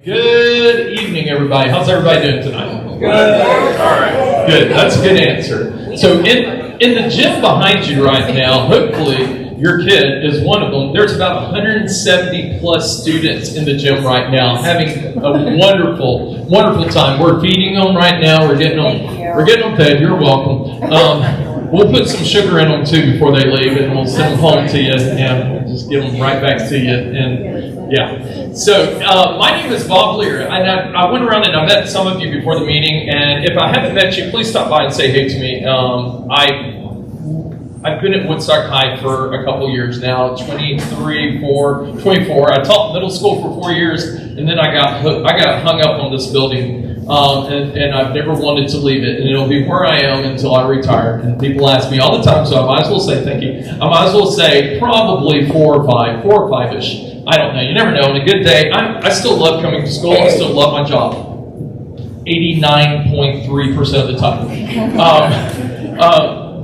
Good evening, everybody. How's everybody doing tonight? Good. All right. Good. That's a good answer. So in the gym behind you right now, hopefully your kid is one of them. There's about 170 plus students in the gym right now having a wonderful, wonderful time. We're feeding them right now. We're getting them fed. You're welcome. We'll put some sugar in them too before they leave, and we'll send them home to you and just give them right back to you. And yeah. So my name is Bob Lear, and I went around and I met some of you before the meeting. And if I haven't met you, please stop by and say hey to me. I've been at Woodstock High for a couple years now, 24. I taught middle school for 4 years, and then I got hung up on this building. And I've never wanted to leave it, and it'll be where I am until I retire. And people ask me all the time, so I might as well say thank you. I might as well say probably 4 or 5-ish. I don't know. You never know. On a good day, I still love coming to school. I still love my job. 89.3% of the time.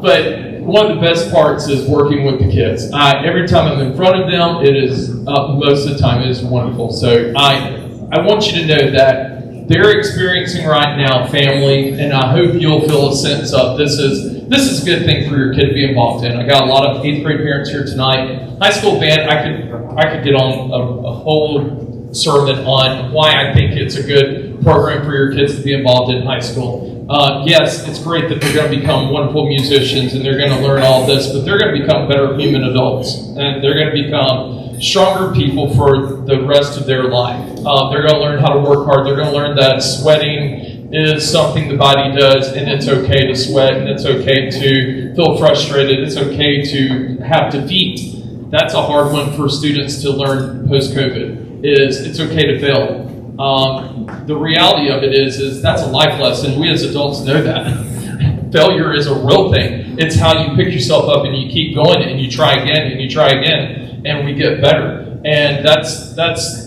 But one of the best parts is working with the kids. Every time I'm in front of them, it is most of the time it is wonderful. So I want you to know that they're experiencing right now family, and I hope you'll feel a sense of this is a good thing for your kid to be involved in. I got a lot of 8th grade parents here tonight. High school band, I could get on a whole sermon on why I think it's a good program for your kids to be involved in high school. Yes, it's great that they're going to become wonderful musicians and they're going to learn all this, but they're going to become better human adults, and they're going to become stronger people for the rest of their life. They're going to learn how to work hard. They're going to learn that sweating is something the body does, and it's okay to sweat, and it's okay to feel frustrated. It's okay to have defeat. That's a hard one for students to learn post-COVID, is it's okay to fail. The reality of it is that's a life lesson. We as adults know that. Failure is a real thing. It's how you pick yourself up and you keep going and you try again and you try again, and we get better. And that's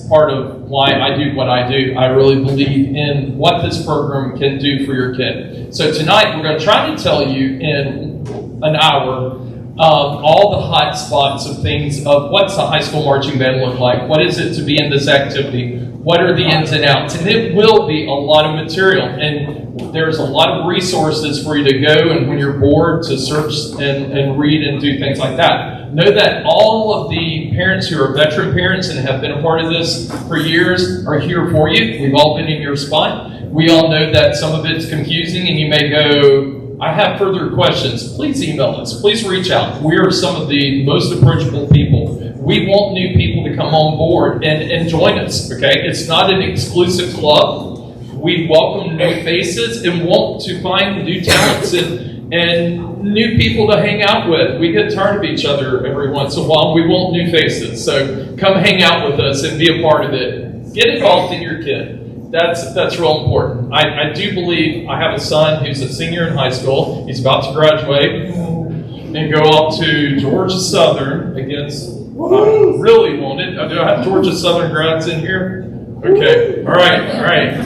part of why I do what I do. I really believe in what this program can do for your kid. So tonight we're going to try to tell you in an hour all the hot spots of things of what's the high school marching band look like, what is it to be in this activity, what are the ins and outs, and it will be a lot of material, and there's a lot of resources for you to go, and when you're bored, to search and read and do things like that. Know that all of the parents who are veteran parents and have been a part of this for years are here for you. We've all been in your spot. We all know that some of it's confusing, and you may go, I have further questions. Please email us. Please reach out. We are some of the most approachable people. We want new people to come on board and join us, okay? It's not an exclusive club. We welcome new faces and want to find new talents and new people to hang out with. We get tired of each other every once in a while. We want new faces. So come hang out with us and be a part of it. Get involved in your kid. That's real important. I do believe I have a son who's a senior in high school. He's about to graduate and go off to Georgia Southern against, I really wanted. Do I have Georgia Southern grads in here? Okay. All right.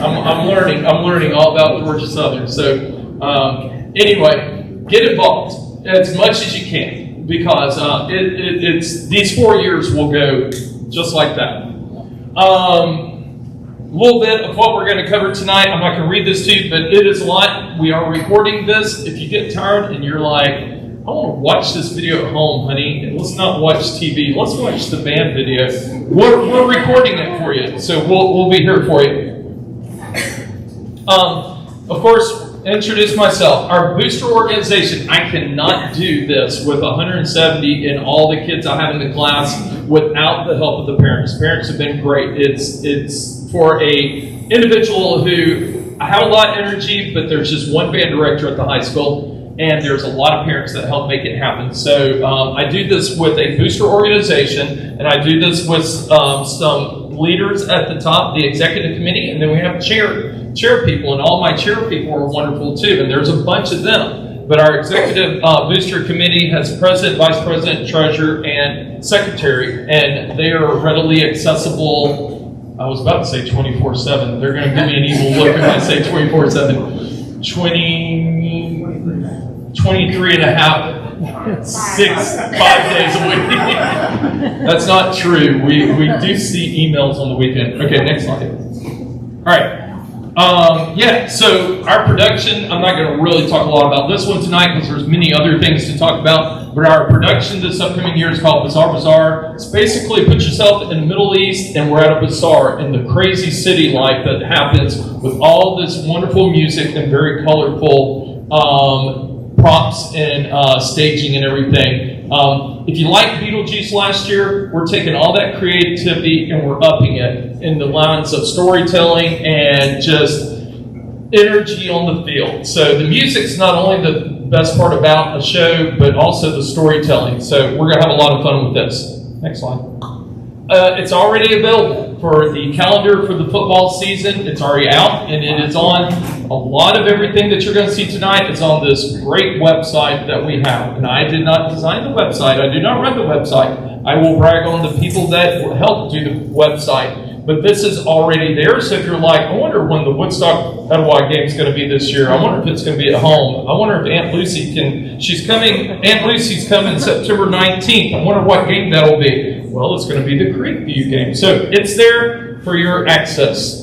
I'm learning all about Georgia Southern. So anyway, get involved as much as you can, because it's these 4 years will go just like that. A little bit of what we're going to cover tonight. I'm not going to read this to you, but it is a lot. We are recording this. If you get tired and you're like, I want to watch this video at home, honey, and let's not watch TV. Let's watch the band video. We're recording it for you, so we'll be here for you. Of course, introduce myself. Our booster organization. I cannot do this with 170 and all the kids I have in the class without the help of the parents. Parents have been great. It's for a individual who I have a lot of energy, but there's just one band director at the high school, and there's a lot of parents that help make it happen. So I do this with a booster organization, and I do this with some leaders at the top, the executive committee, and then we have chair people, and all my chair people are wonderful too, and there's a bunch of them. But our executive booster committee has president, vice president, treasurer, and secretary, and they are readily accessible. I was about to say 24/7. They're going to give me an evil look if I say 24/7. 23 and a half 5 days a week. That's not true. We do see emails on the weekend. Okay, next slide. All right. So our production, I'm not going to really talk a lot about this one tonight because there's many other things to talk about, but our production this upcoming year is called Bazaar Bazaar. It's basically put yourself in the Middle East and we're at a bazaar in the crazy city life that happens with all this wonderful music and very colorful props and staging and everything. If you liked Beetlejuice last year, we're taking all that creativity and we're upping it in the lines of storytelling and just energy on the field. So the music's not only the best part about a show, but also the storytelling. So we're going to have a lot of fun with this. Next slide. It's already available for the calendar for the football season. It's already out, and it is on a lot of everything that you're going to see tonight. It's on this great website that we have. And I did not design the website. I do not run the website. I will brag on the people that helped do the website. But this is already there. So if you're like, I wonder when the Woodstock Etowah game is going to be this year. I wonder if it's going to be at home. I wonder if Aunt Lucy can. Aunt Lucy's coming September 19th. I wonder what game that'll be. Well, it's going to be the Creekview game. So it's there for your access.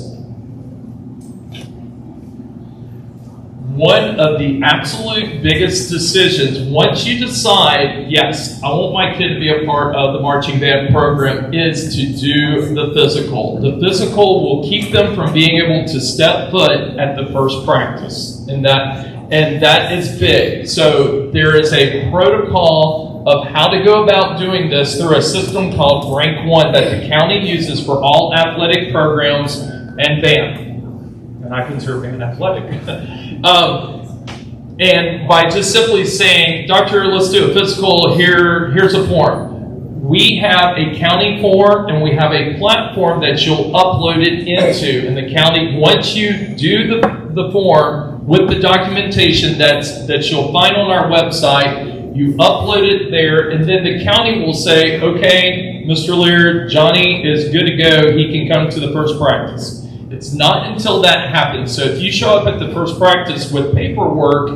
One of the absolute biggest decisions, once you decide, yes, I want my kid to be a part of the marching band program, is to do the physical. The physical will keep them from being able to step foot at the first practice. And that is big. So there is a protocol of how to go about doing this through a system called Rank 1 that the county uses for all athletic programs and band. And I consider band athletic. And by just simply saying, doctor, let's do a physical, here's a form. We have a county form and we have a platform that you'll upload it into. And the county, once you do the form with the documentation that you'll find on our website, you upload it there, and then the county will say, okay, Mr. Lear, Johnny is good to go. He can come to the first practice. It's not until that happens. So if you show up at the first practice with paperwork,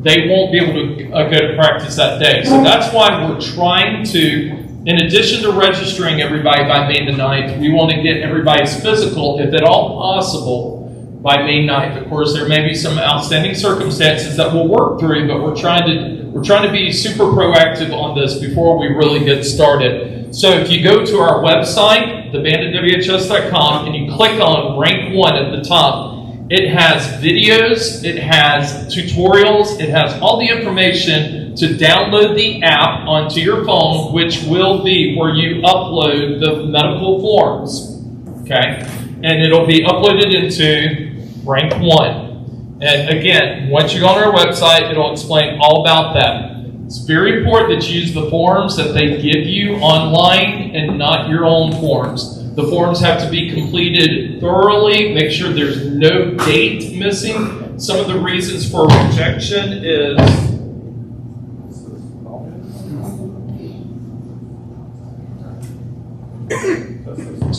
they won't be able to go to practice that day. So that's why we're trying to, in addition to registering everybody by May the 9th, we want to get everybody's physical, if at all possible, by May 9th. Of course, there may be some outstanding circumstances that we'll work through, but we're trying to be super proactive on this before we really get started. So if you go to our website, theband@WHS.com, and you click on Rank 1 at the top, it has videos, it has tutorials, it has all the information to download the app onto your phone, which will be where you upload the medical forms. Okay? And it'll be uploaded into Rank 1. And again, once you go on our website, it'll explain all about that. It's very important that you use the forms that they give you online and not your own forms. The forms have to be completed thoroughly. Make sure there's no date missing. Some of the reasons for rejection is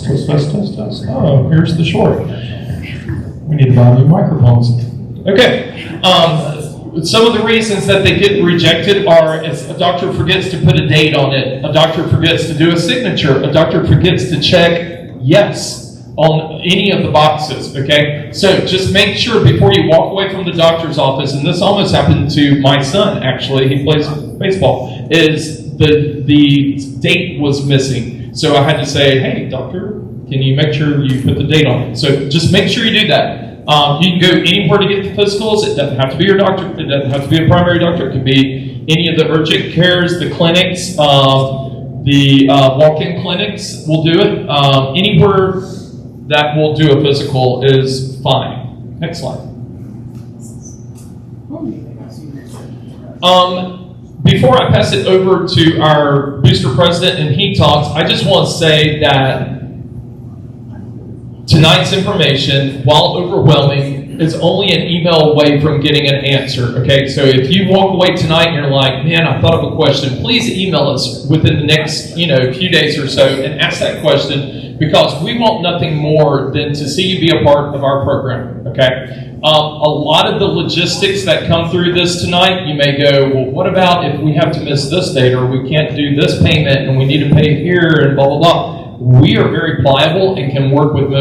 test. Oh, here's the short. We need to buy new microphones. Okay. Some of the reasons that they get rejected are if a doctor forgets to put a date on it, a doctor forgets to do a signature, a doctor forgets to check yes on any of the boxes, okay? So just make sure before you walk away from the doctor's office, and this almost happened to my son, actually, he plays baseball, is the date was missing. So I had to say, hey, doctor, can you make sure you put the date on it? So just make sure you do that. You can go anywhere to get the physicals. It doesn't have to be your doctor. It doesn't have to be a primary doctor. It could be any of the urgent cares, the clinics, the walk-in clinics will do it. Anywhere that will do a physical is fine. Next slide. Before I pass it over to our booster president and he talks, I just want to say that tonight's information, while overwhelming, is only an email away from getting an answer, okay? So if you walk away tonight and you're like, man, I thought of a question, please email us within the next, few days or so and ask that question, because we want nothing more than to see you be a part of our program, okay? A lot of the logistics that come through this tonight, you may go, well, what about if we have to miss this date or we can't do this payment and we need to pay here and blah, blah, blah. We are very pliable and can work with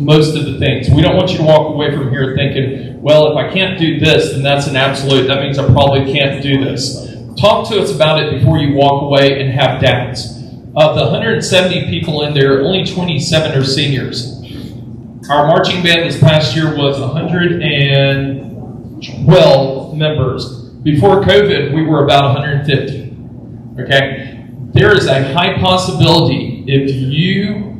most of the things. We don't want you to walk away from here thinking, well, if I can't do this, then that's an absolute. That means I probably can't do this. Talk to us about it before you walk away and have doubts. Of the 170 people in there, only 27 are seniors. Our marching band this past year was 112 members. Before COVID, we were about 150. Okay? There is a high possibility, if you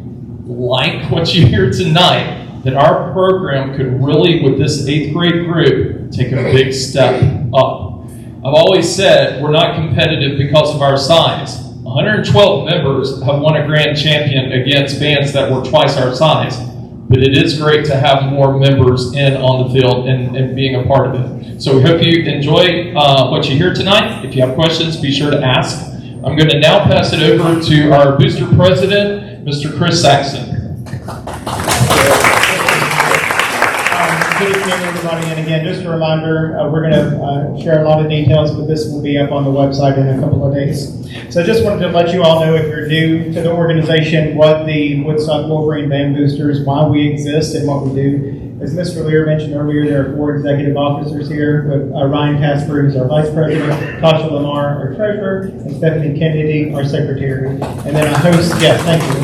like what you hear tonight, that our program could really, with this 8th grade group, take a big step up. I've always said we're not competitive because of our size. 112 members have won a grand champion against bands that were twice our size. But it is great to have more members in on the field and being a part of it. So we hope you enjoy what you hear tonight. If you have questions, be sure to ask. I'm going to now pass it over to our booster president, Mr. Chris Saxon. Good evening, everybody. And again, just a reminder, we're going to share a lot of details, but this will be up on the website in a couple of days. So I just wanted to let you all know, if you're new to the organization, what the Woodstock Wolverine Band Boosters, why we exist and what we do. As Mr. Lear mentioned earlier, there are 4 executive officers here, with Ryan Casper, who's our vice president, Tasha Lamar, our treasurer, and Stephanie Kennedy, our secretary. And then our host, yes, thank you.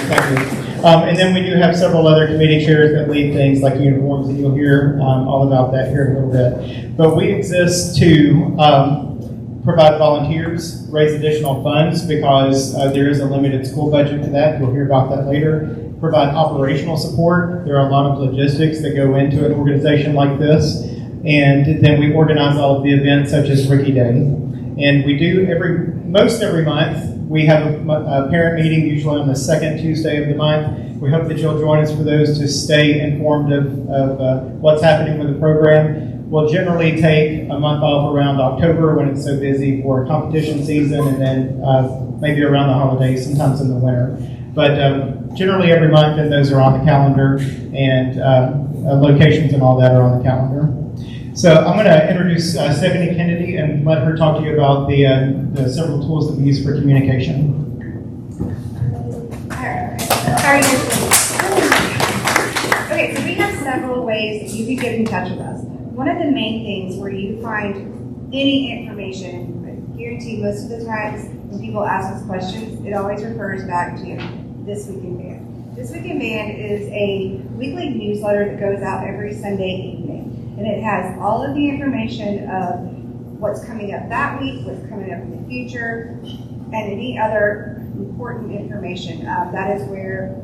Thank you. And then we do have several other committee chairs that lead things like uniforms, and you'll hear all about that here in a little bit. But we exist to provide volunteers, raise additional funds, because there is a limited school budget to that. You'll hear about that later. Provide operational support. There are a lot of logistics that go into an organization like this. And then we organize all of the events, such as Ricky Day. And we do most every month, we have a parent meeting, usually on the second Tuesday of the month. We hope that you'll join us for those to stay informed of what's happening with the program. We'll generally take a month off around October when it's so busy for competition season, and then maybe around the holidays, sometimes in the winter. But generally every month, and those are on the calendar, and locations and all that are on the calendar. So I'm going to introduce Stephanie Kennedy and let her talk to you about the several tools that we use for communication. How are you? Okay, so we have several ways that you can get in touch with us. One of the main things where you find any information, I guarantee most of the times when people ask us questions, it always refers back to This Week in Band. This Week in Band is a weekly newsletter that goes out every Sunday evening. And it has all of the information of what's coming up that week, what's coming up in the future, and any other important information. That is where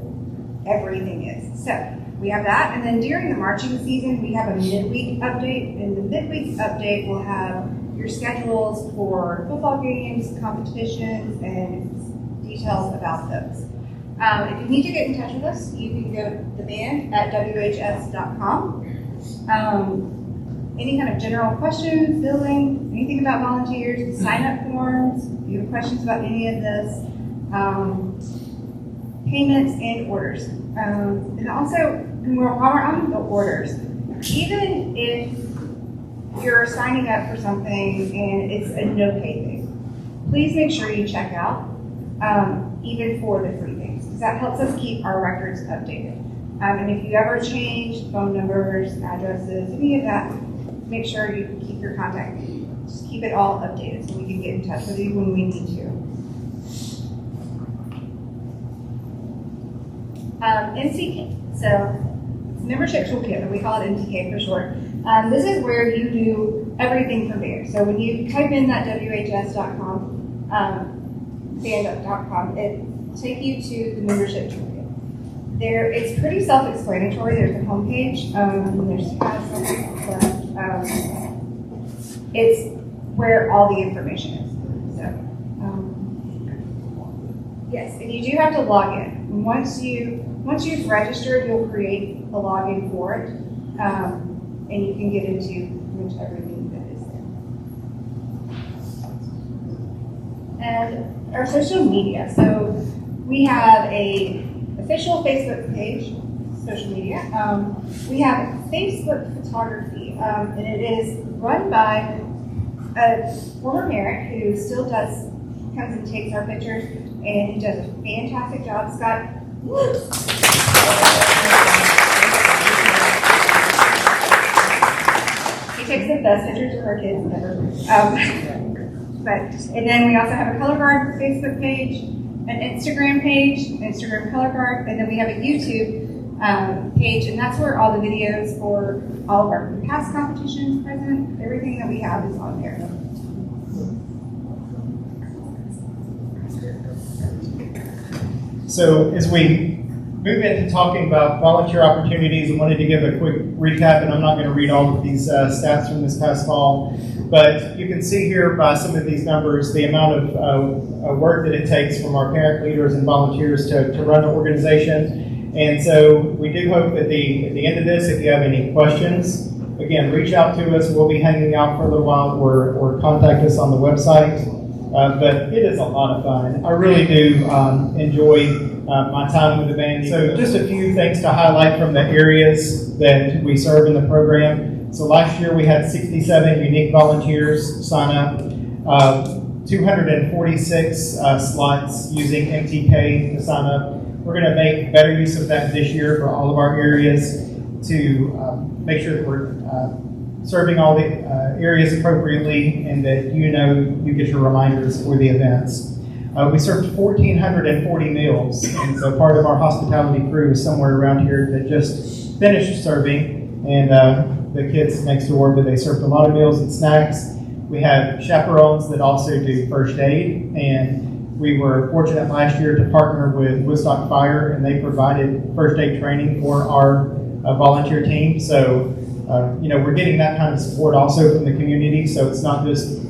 everything is. So we have that, and then during the marching season, we have a midweek update, and the midweek update will have your schedules for football games, competitions, and details about those. If you need to get in touch with us, you can go to the band at WHS.com. Any kind of general questions, billing, anything about volunteers, sign-up forms, if you have questions about any of this, payments and orders. And also, while we're on the orders, even if you're signing up for something and it's a no-pay thing, please make sure you check out, even for the free things, because that helps us keep our records updated. And if you ever change phone numbers, addresses, any of that, make sure you keep your contact. Just keep it all updated so we can get in touch with you when we need to. MCK, so it's membership toolkit, but we call it MCK for short. This is where you do everything from there. So when you type in that WHS.com, band.com, it will take you to the membership toolkit. It's pretty self-explanatory. There's a homepage, and there's kind of something it's where all the information is. So, yes, and you do have to log in. Once you've registered, you'll create a login for it, and you can get into pretty much everything that is there. And our social media. So we have a official Facebook page, social media. We have Facebook photography, and it is run by a former Merritt who still comes and takes our pictures, and he does a fantastic job. Scott, He takes the best pictures of our kids ever. And then we also have a Color Guard Facebook page, an Instagram page, Instagram Color Guard, and then we have a YouTube page, and that's where all the videos for all of our past competitions, present, everything that we have is on there. So as we move into talking about volunteer opportunities, I wanted to give a quick recap, and I'm not going to read all of these stats from this past fall, but you can see here by some of these numbers the amount of work that it takes from our parent leaders and volunteers to run an organization. And so we do hope that at the end of this, if you have any questions, again, reach out to us. We'll be hanging out for a little while, or contact us on the website. But it is a lot of fun. I really do enjoy my time with the band. So just a few things to highlight from the areas that we serve in the program. So last year we had 67 unique volunteers sign up, 246 slots using MTK to sign up. We're going to make better use of that this year for all of our areas to make sure that we're serving all the areas appropriately, and that you get your reminders for the events. We served 1,440 meals, and so part of our hospitality crew is somewhere around here that just finished serving, and the kids next door, but they served a lot of meals and snacks. We have chaperones that also do first aid, and we were fortunate last year to partner with Woodstock Fire, and they provided first aid training for our volunteer team. So we're getting that kind of support also from the community, so it's not just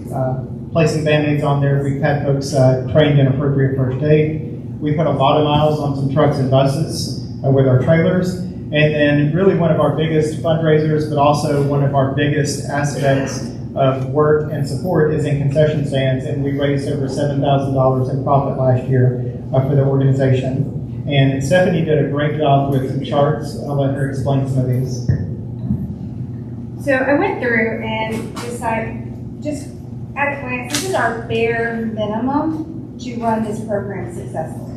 placing Band-Aids on there. We've had folks trained in appropriate first aid. We put a lot of miles on some trucks and buses with our trailers. And then really one of our biggest fundraisers, but also one of our biggest aspects of work and support is in concession stands, and we raised over $7,000 in profit last year for the organization. And Stephanie did a great job with some charts. I'll let her explain some of these. So I went through and decided, just at a glance, this is our bare minimum to run this program successfully.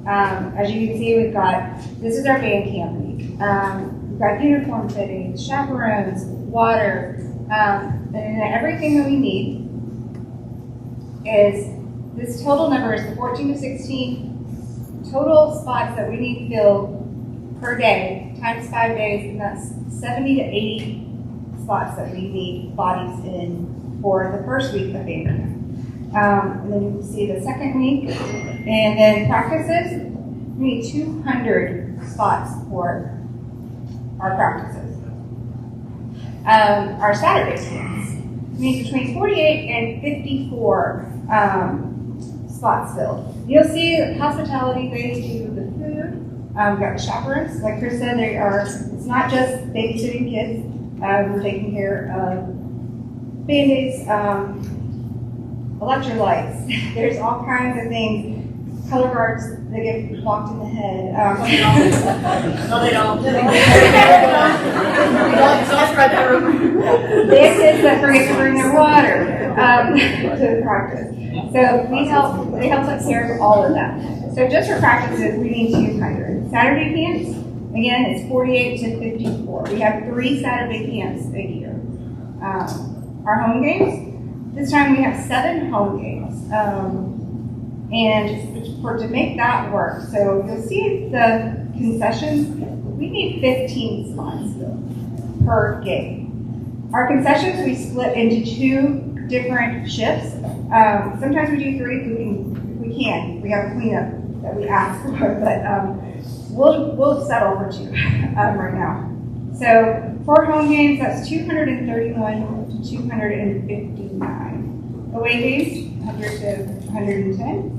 As you can see, this is our band camp week. We've got uniform fittings, chaperones, water, and everything that we need is, this total number is the 14 to 16 total spots that we need filled per day, times 5 days, and that's 70 to 80 spots that we need bodies in for the first week of band camp. And then you can see the second week, and then practices, we need 200 spots for our practices. Our Saturday camps, we need between 48 and 54 spots filled. You'll see hospitality, they do the food. We've got the chaperones. Like Chris said, it's not just babysitting kids. We're taking care of Band-Aids, electrolytes. There's all kinds of things. Color guards that get blocked in the head. No, they don't. This is that forget to bring their water to the practice. So they help take care of all of that. So just for practices, we need 200. Saturday camps, again, it's 48 to 54. We have 3 Saturday camps a year. Our home games, this time we have 7 home games. And to make that work, so you'll see the concessions, we need 15 spots per game. Our concessions, we split into 2 different shifts. Sometimes we do 3 if we can. We have a cleanup that we ask for, but we'll settle for 2 right now. So for home games, that's 231 to 259. Away games, 100 to 110.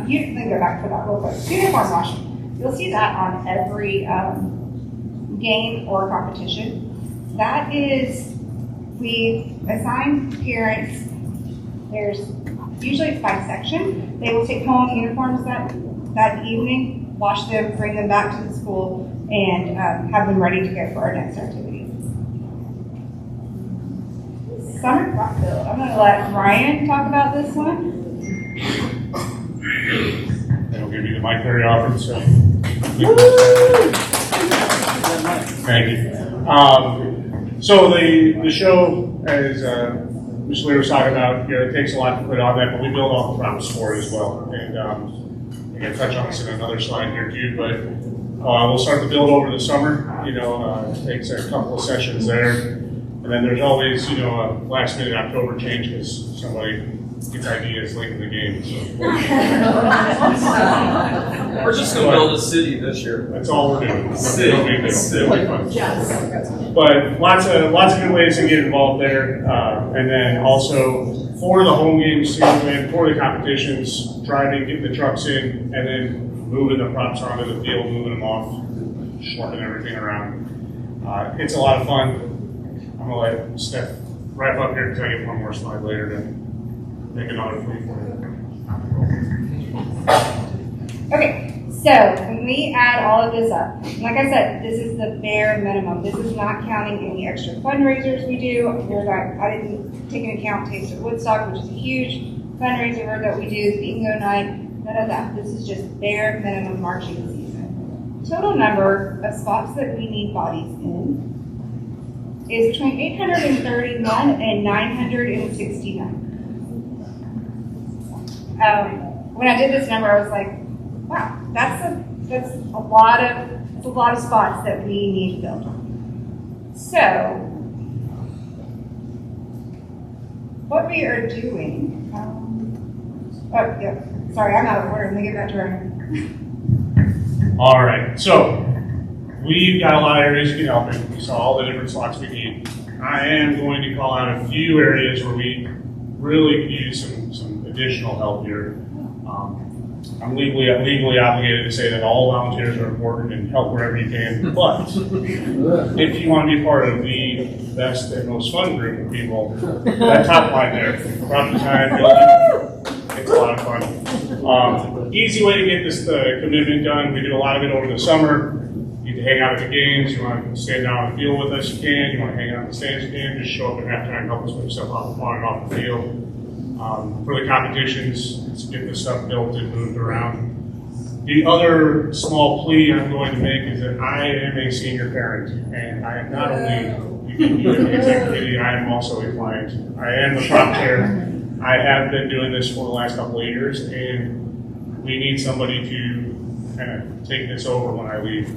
You can go back for that real quick. Uniform washing. You'll see that on every game or competition. That is, we assign parents, there's usually it's by section. They will take home uniforms that evening, wash them, bring them back to the school, and have them ready to go for our next activity. Summer crop field. I'm going to let Ryan talk about this one. They don't give you the mic very often, so. Thank you. So the show, as Mr. Lee was talking about, it takes a lot to put on that, but we build all the props for it as well. And I'm going to touch on this in another slide here too, but we'll start the build over the summer. It takes a couple of sessions there. And then there's always, a last minute October change because somebody gets ideas late in the game. So. We're just going to build a city this year. That's all we're doing. It'll be fun. Yes. But lots of good ways to get involved there. And then also for the home games and for the competitions, driving, getting the trucks in, and then moving the props onto the field, moving them off, schlepping everything around. It's a lot of fun. I'm going to let Steph wrap up here because I get one more slide later to make another point for you. Okay, so when we add all of this up, like I said, this is the bare minimum. This is not counting any extra fundraisers we do. I didn't take into account Taste of Woodstock, which is a huge fundraiser that we do, the bingo night, none of that. This is just bare minimum marching season. Total number of spots that we need bodies in is between 831 and 969. When I did this number, I was like, wow, that's a lot of spots that we need to build. So, what we are doing, sorry, I'm out of order. Let me get back to her. All right, so we've got a lot of areas you can help in. We saw all the different slots we need. I am going to call out a few areas where we really could use some additional help here. I'm legally obligated to say that all volunteers are important and help wherever you can. But if you want to be part of the best and most fun group of people, that top line there, prop time, it's a lot of fun. Easy way to get this commitment done. We do a lot of it over the summer. You can hang out at the games. You want to stand down on the field with us, you can. You want to hang out in the stands, you can. Just show up at halftime, help us put stuff on and off the field. For the competitions, it's get this stuff built and moved around. The other small plea I'm going to make is that I am a senior parent, and I am not only the executive committee, I am also a client. I am the prop chair. I have been doing this for the last couple of years, and we need somebody to kind of take this over when I leave.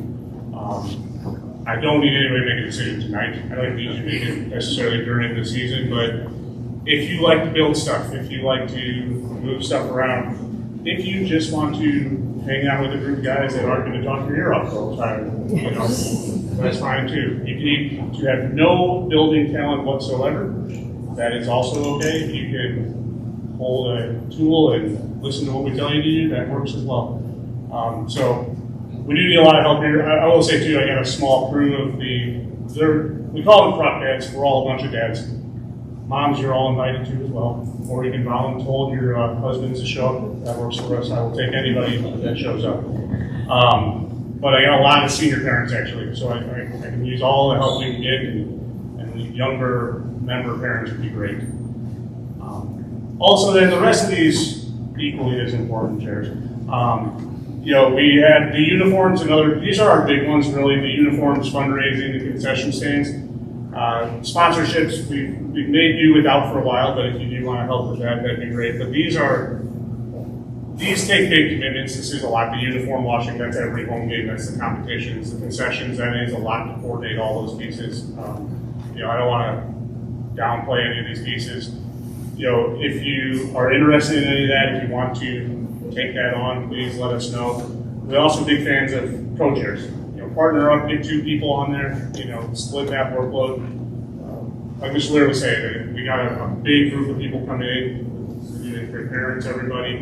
I don't need anybody to make a decision tonight. I don't need you to make it necessarily during the season, but if you like to build stuff, if you like to move stuff around, if you just want to hang out with a group of guys that aren't going to talk your ear off all the time, that's fine too. You need to have no building talent whatsoever. That is also okay. If you can hold a tool and listen to what we tell you to do, that works as well. So we do need a lot of help here. I will say too, I got a small crew of we call them prop dads. We're all a bunch of dads. Moms, you're all invited to as well. Or you can volunteer your husbands to show up. That works for us. I will take anybody that shows up. But I got a lot of senior parents actually, so I can use all the help we can get, and the younger member parents would be great. Also, then the rest of these equally as important, chairs. We had the uniforms and these are our big ones really, the uniforms, fundraising, the concession stands. Sponsorships, we've made do without for a while, but if you do want to help with that, that'd be great. But these take big commitments. This is a lot. The uniform washing, that's every home game, that's the competitions, the concessions, that is a lot to coordinate all those pieces. I don't want to downplay any of these pieces. If you are interested in any of that, if you want to take that on, please let us know. We're also big fans of co-chairs. Partner up, get 2 people on there, split that workload. Like Mr. Lear was saying, we got a big group of people coming in, for parents, everybody,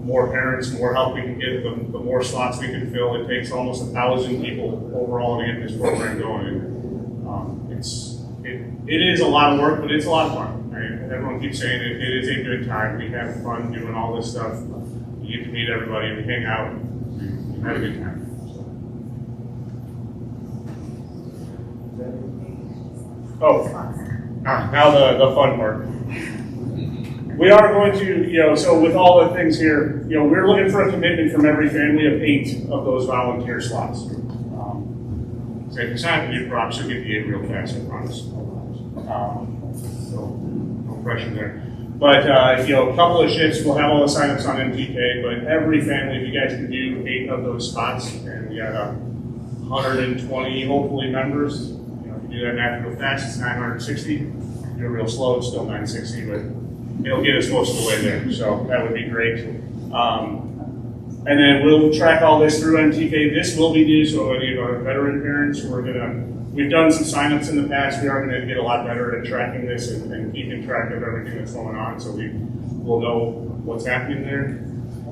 more parents, more help we can get, the more slots we can fill. It takes almost 1,000 people overall to get this program going. It is a lot of work, but it's a lot of fun. Everyone keeps saying it is a good time. We have fun doing all this stuff. You get to meet everybody, we hang out, we have a good time. Oh, now the fun part. We are going to, so with all the things here, we're looking for a commitment from every family of 8 of those volunteer slots. So if you sign up to do props, you'll get the 8 real fast, I promise. So no pressure there. But, a couple of shifts, we'll have all the signups on MTK, but every family, if you guys can do 8 of those spots, and we got 120, hopefully, members. If you do that math real fast, it's 960. If you do it real slow, it's still 960, but it'll get us most of the way there, so that would be great. And then we'll track all this through MTK. This will be new, so any of our veteran parents, we've done some signups in the past. We are going to get a lot better at tracking this and keeping track of everything that's going on, so we will know what's happening there.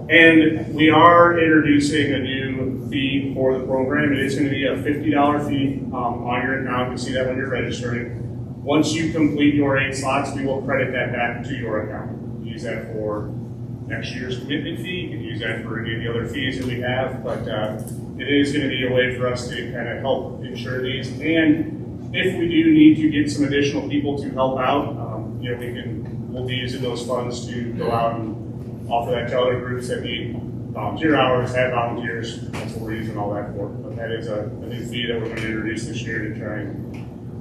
And we are introducing a new fee for the program. It is going to be a $50 fee on your account. You see that when you're registering. Once you complete your 8 slots, we will credit that back to your account. Use that for next year's commitment fee. You can use that for any of the other fees that we have, but it is going to be a way for us to kind of help insure these. And if we do need to get some additional people to help out, we'll be using those funds to go out and offer that to other groups that need volunteer hours, have volunteers. That's what we're using all that for. But that is a new fee that we're going to introduce this year to try and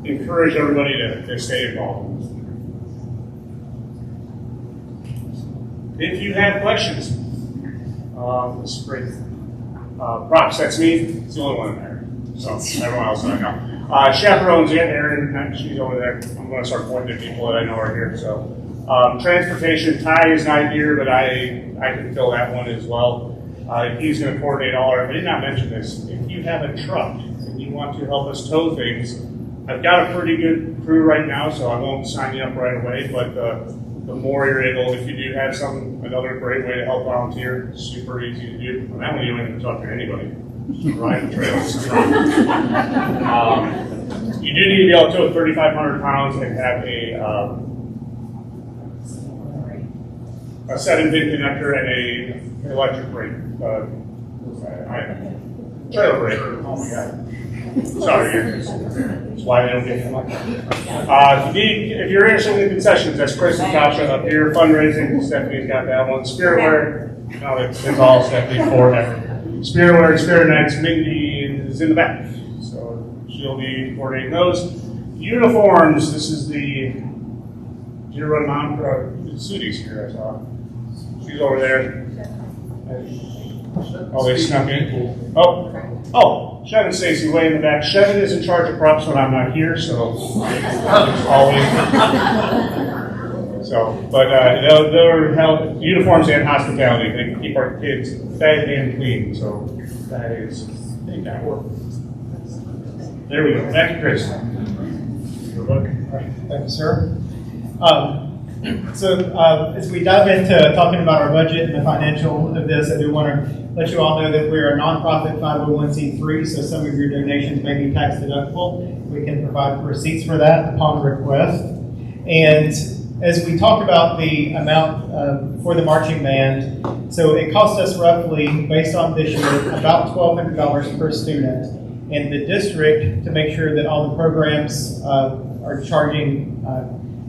encourage everybody to stay involved. If you have questions, this is great. Props, that's me. It's the only one in there. So everyone else I know. Chaperones, yeah, Erin, she's over there. I'm going to start pointing at people that I know are here. So transportation, Ty is not here, but I can fill that one as well. He's going to coordinate all our. I did not mention this. If you have a truck and you want to help us tow things, I've got a pretty good crew right now, so I won't sign you up right away. But the more you're able, if you do have another great way to help volunteer, it's super easy to do. Well, that one you don't even talk to anybody. Ride the trails. You do need to be able to tow 3,500 pounds and have a 7-pin connector and a electric brake. Trailer brake. Oh my God. Sorry. That's why they don't get them like that. If you're interested in the concessions, that's Chris and Tasha up here. Fundraising, Stephanie's got that one. Spiritware, no, it's all Stephanie for that. Spiritware, Spirit Nights, Mindy is in the back. So she'll be coordinating those. Uniforms, this is the Deer Run Mom, Sudi's here, I saw. She's over there. Oh, they snuck in. Oh, Chevin and Stacy way in the back. Chevin is in charge of props when I'm not here, so always. But they're held uniforms and hospitality. They can keep our kids fed and clean. So that is make that work. There we go. Back to Chris. Thank you, sir. As we dive into talking about our budget and the financial of this, I do want to let you all know that we're a nonprofit 501c3, so some of your donations may be tax deductible. We can provide receipts for that upon request. And as we talk about the amount for the marching band, so it costs us roughly, based on this year, about $1,200 per student. And the district, to make sure that all the programs are charging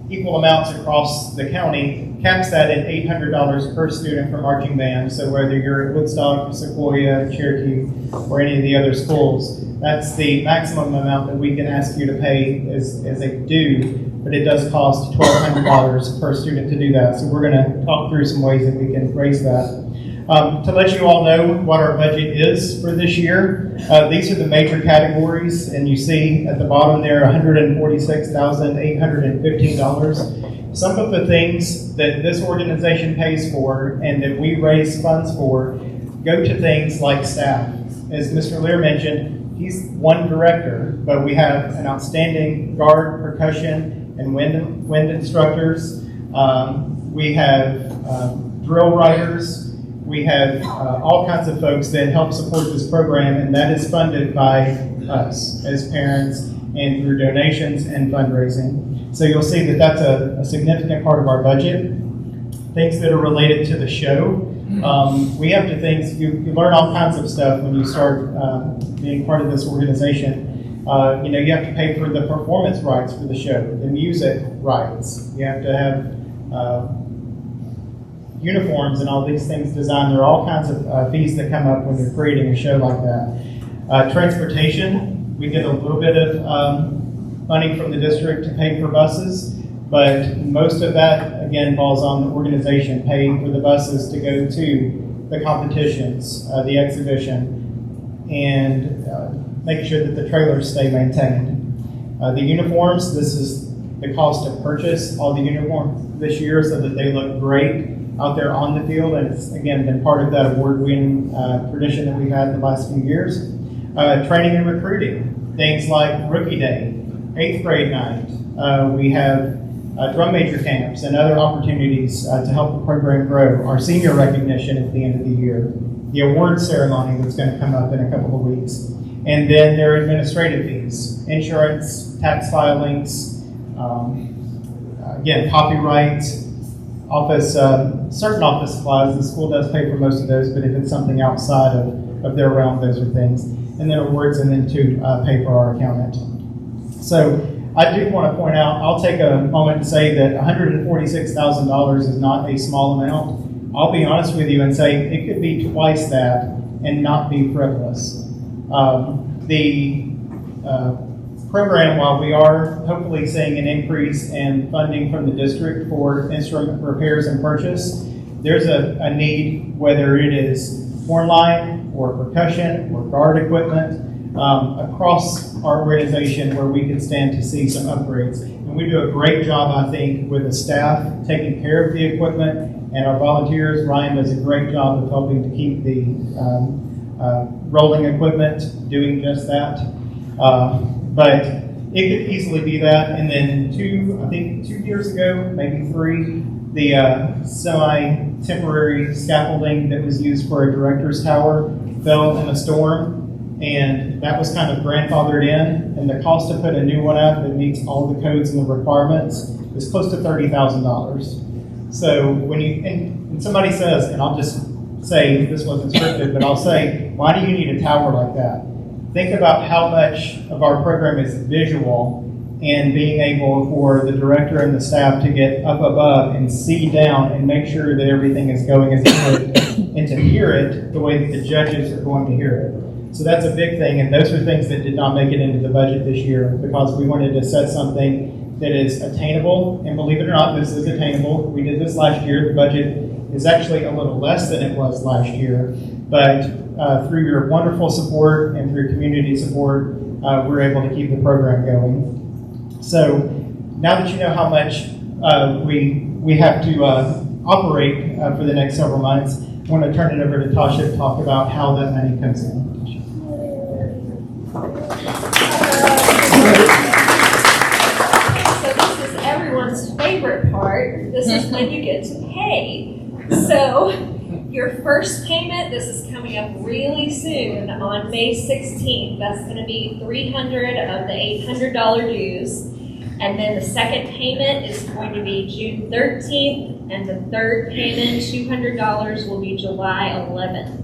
equal amounts across the county, caps that at $800 per student for marching band. So whether you're at Woodstock, Sequoia, Cherokee, or any of the other schools, that's the maximum amount that we can ask you to pay as a due, but it does cost $1,200 per student to do that. So we're going to talk through some ways that we can raise that. To let you all know what our budget is for this year, these are the major categories, and you see at the bottom there $146,815. Some of the things that this organization pays for and that we raise funds for go to things like staff. As Mr. Lear mentioned, he's one director, but we have an outstanding guard, percussion, and wind instructors. We have drill writers. We have all kinds of folks that help support this program, and that is funded by us as parents and through donations and fundraising. So you'll see that that's a significant part of our budget. Things that are related to the show. We have to things, you learn all kinds of stuff when you start being part of this organization. You have to pay for the performance rights for the show, the music rights. You have to have uniforms and all these things designed. There are all kinds of fees that come up when you're creating a show like that. Transportation, we get a little bit of money from the district to pay for buses, but most of that, again, falls on the organization paying for the buses to go to the competitions, the exhibition, and making sure that the trailers stay maintained. The uniforms, this is the cost to purchase all the uniforms this year so that they look great out there on the field, and it's, again, been part of that award-winning tradition that we've had in the last few years. Training and recruiting, things like Rookie Day, 8th grade night. We have drum major camps and other opportunities to help the program grow. Our senior recognition at the end of the year, the award ceremony that's going to come up in a couple of weeks, and then their administrative fees, insurance, tax filings, again, copyright, office, certain office supplies. The school does pay for most of those, but if it's something outside of their realm, those are things. And then awards, and then to pay for our accountant. So I do want to point out, I'll take a moment to say that $146,000 is not a small amount. I'll be honest with you and say it could be twice that and not be frivolous. The program, while we are hopefully seeing an increase in funding from the district for instrument repairs and purchase, there's a need, whether it is horn line or percussion or guard equipment, across our organization where we can stand to see some upgrades. And we do a great job, I think, with the staff taking care of the equipment, and our volunteers. Ryan does a great job of helping to keep the rolling equipment doing just that. But it could easily be that. And then 2 years ago, maybe 3, the semi-temporary scaffolding that was used for a director's tower fell in a storm. And that was kind of grandfathered in, and the cost to put a new one up that meets all the codes and the requirements is close to $30,000. So when somebody says, and I'll just say this wasn't scripted, but I'll say, why do you need a tower like that? Think about how much of our program is visual, and being able for the director and the staff to get up above and see down and make sure that everything is going as good, and to hear it the way that the judges are going to hear it. So that's a big thing, and those are things that did not make it into the budget this year because we wanted to set something that is attainable, and believe it or not, this is attainable. We did this last year. The budget is actually a little less than it was last year, but through your wonderful support and through community support, we're able to keep the program going. So now that you know how much we have to operate for the next several months, I want to turn it over to Tasha to talk about how that money comes in. So this is everyone's favorite part. This is when you get to pay. So your first payment, this is coming up really soon on May 16th. That's going to be $300 of the $800 dues. And then the second payment is going to be June 13th. And the third payment, $200, will be July 11th.